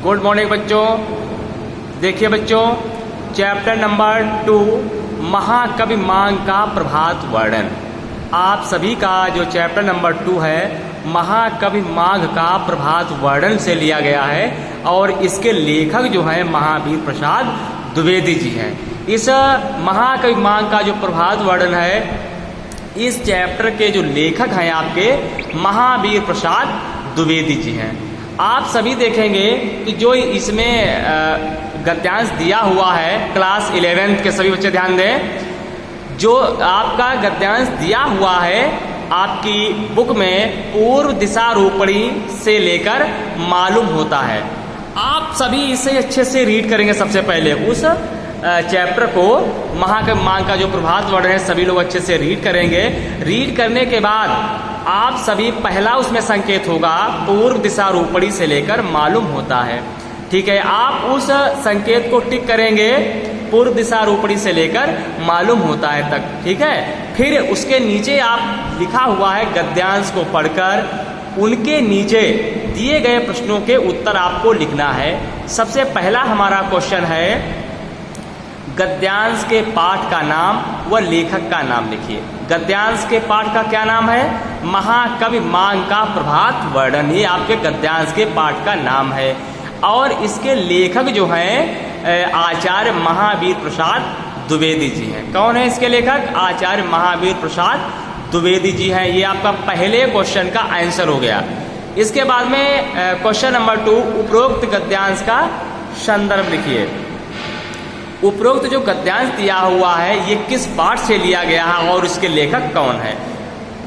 Good morning बच्चों। देखिए बच्चों, चैप्टर नंबर 2 महाकवि मांग का प्रभात वर्णन। आप सभी का जो चैप्टर नंबर 2 है महाकवि मांग का प्रभात वर्णन से लिया गया है और इसके लेखक जो हैं महावीर प्रसाद द्विवेदी जी हैं। इस महाकवि मांग का जो प्रभात वर्णन है, इस चैप्टर के जो लेखक हैं आपके महावीर प्रसाद द्विवेदी जी हैं। आप सभी देखेंगे कि जो इसमें गद्यांश दिया हुआ है, क्लास 11th के सभी बच्चे ध्यान दें, जो आपका गद्यांश दिया हुआ है आपकी बुक में पूर्व दिशा रोपणी से लेकर मालूम होता है। आप सभी इसे अच्छे से रीड करेंगे। सबसे पहले उस चैप्टर को महाकवि मांग का जो प्रभात वर्णन है सभी लोग अच्छे से रीड करेंगे। रीड करने के बाद आप सभी पहला उसमें संकेत होगा पूर्व दिशा रोपणी से लेकर मालूम होता है। ठीक है, आप उस संकेत को टिक करेंगे पूर्व दिशा रोपणी से लेकर मालूम होता है तक। ठीक है, फिर उसके नीचे आप लिखा हुआ है गद्यांश को पढ़कर उनके नीचे दिए गए प्रश्नों के उत्तर आपको लिखना है। सबसे पहला हमारा क्वेश्चन है गद्यांश के पाठ का नाम व लेखक का नाम लिखिए। गद्यांश के पाठ का क्या नाम है? महाकवि मांग का प्रभात वर्णन। ये आपके गद्यांश के पाठ का नाम है और इसके लेखक जो हैं आचार्य महावीर प्रसाद द्विवेदी जी हैं। कौन है इसके लेखक? आचार्य महावीर प्रसाद द्विवेदी जी हैं। ये आपका पहले क्वेश्चन का आंसर हो गया। इसके बाद में क्वेश्चन नंबर 2 उपरोक्त गद्यांश का संदर्भ लिखिए। उपरोक्त जो गद्यांश दिया हुआ है ये किस पाठ से लिया गया है और इसके लेखक कौन है?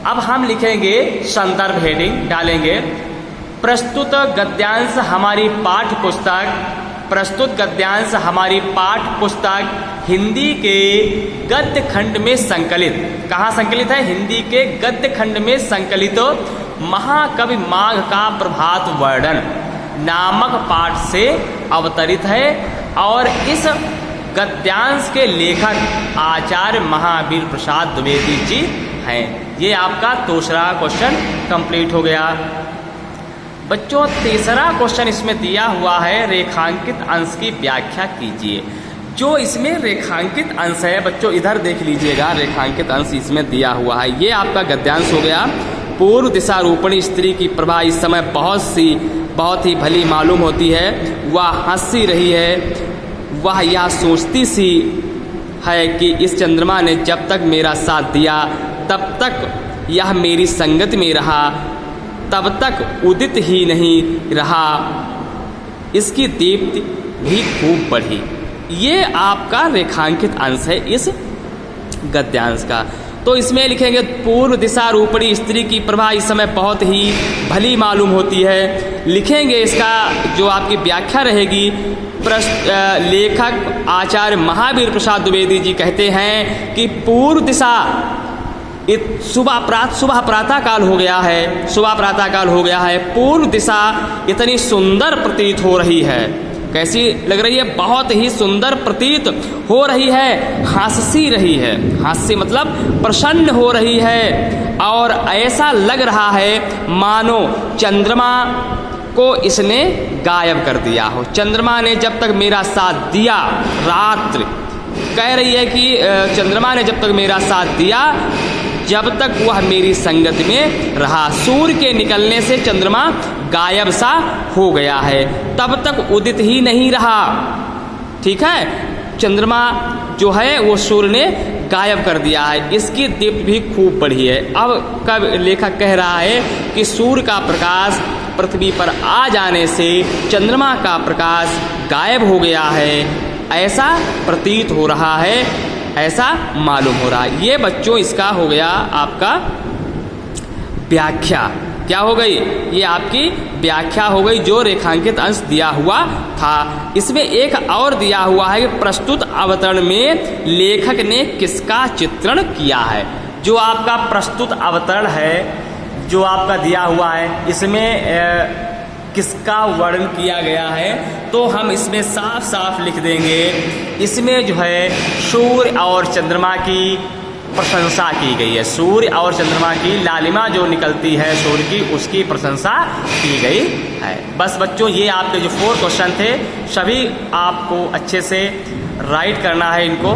अब हम लिखेंगे संदर्भ, हेडिंग डालेंगे प्रस्तुत गद्यांश हमारी पाठ्य पुस्तक हिंदी के गद्य खंड में संकलित। कहाँ संकलित है? हिंदी के गद्य खंड में संकलित महाकवि मांग का प्रभात वर्णन नामक पाठ से अवतरित है और इस गद्यांश के लेखक आचार्य महावीर प्रसाद द्विवेदी जी हैं। ये आपका दूसरा क्वेश्चन कंप्लीट हो गया। बच्चों, तीसरा क्वेश्चन इसमें दिया हुआ है रेखांकित अंश की व्याख्या कीजिए। जो इसमें रेखांकित अंश है बच्चों, इधर देख लीजिएगा, रेखांकित अंश इसमें दिया हुआ है। ये आपका गद्यांश हो गया। पूर्व दिशा रोपणी स्त्री की प्रभा इस समय बहुत ही भली मालूम होती है। वह हंसी रही है, वह यह सोचती सी है कि इस चंद्रमा ने जब तक मेरा साथ दिया तब तक यह मेरी संगत में रहा, तब तक उदित ही नहीं रहा, इसकी दीप्ति भी खूब बढ़ी। ये आपका रेखांकित अंश है इस गद्यांश का। तो इसमें लिखेंगे पूर्व दिशा रोपणी स्त्री की प्रभा इस समय बहुत ही भली मालूम होती है। लिखेंगे इसका जो आपकी व्याख्या रहेगी। लेखक आचार्य महावीर प्रसाद द्विवेदी जी कहते हैं कि पूर्व दिशा सुबह प्रातः काल हो गया है। पूर्व दिशा इतनी सुंदर प्रतीत हो रही है। कैसी लग रही है? बहुत ही सुंदर प्रतीत हो रही है। हास्य रही है, हास्य मतलब प्रसन्न हो रही है और ऐसा लग रहा है मानो चंद्रमा को इसने गायब कर दिया हो। चंद्रमा ने जब तक मेरा साथ दिया, रात्रि कह रही है कि चंद्रमा ने जब तक मेरा साथ दिया जब तक वह मेरी संगत में रहा। सूर्य के निकलने से चंद्रमा गायब सा हो गया है, तब तक उदित ही नहीं रहा। ठीक है, चंद्रमा जो है वो सूर्य ने गायब कर दिया है, इसकी दीप्ति भी खूब बढ़ी है। अब कब लेखक कह रहा है कि सूर्य का प्रकाश पृथ्वी पर आ जाने से चंद्रमा का प्रकाश गायब हो गया है, ऐसा प्रतीत हो रहा है, ऐसा मालूम हो रहा है। ये बच्चों इसका हो गया आपका व्याख्या। क्या हो गई? ये आपकी व्याख्या हो गई जो रेखांकित अंश दिया हुआ था। इसमें एक और दिया हुआ है कि प्रस्तुत अवतरण में लेखक ने किसका चित्रण किया है। जो आपका प्रस्तुत अवतरण है जो आपका दिया हुआ है, इसमें किसका वर्णन किया गया है तो हम इसमें साफ साफ लिख देंगे। इसमें जो है सूर्य और चंद्रमा की प्रशंसा की गई है। सूर्य और चंद्रमा की लालिमा जो निकलती है सूर्य की, उसकी प्रशंसा की गई है। बस बच्चों, ये आपके जो 4 क्वेश्चन थे, सभी आपको अच्छे से राइट करना है इनको।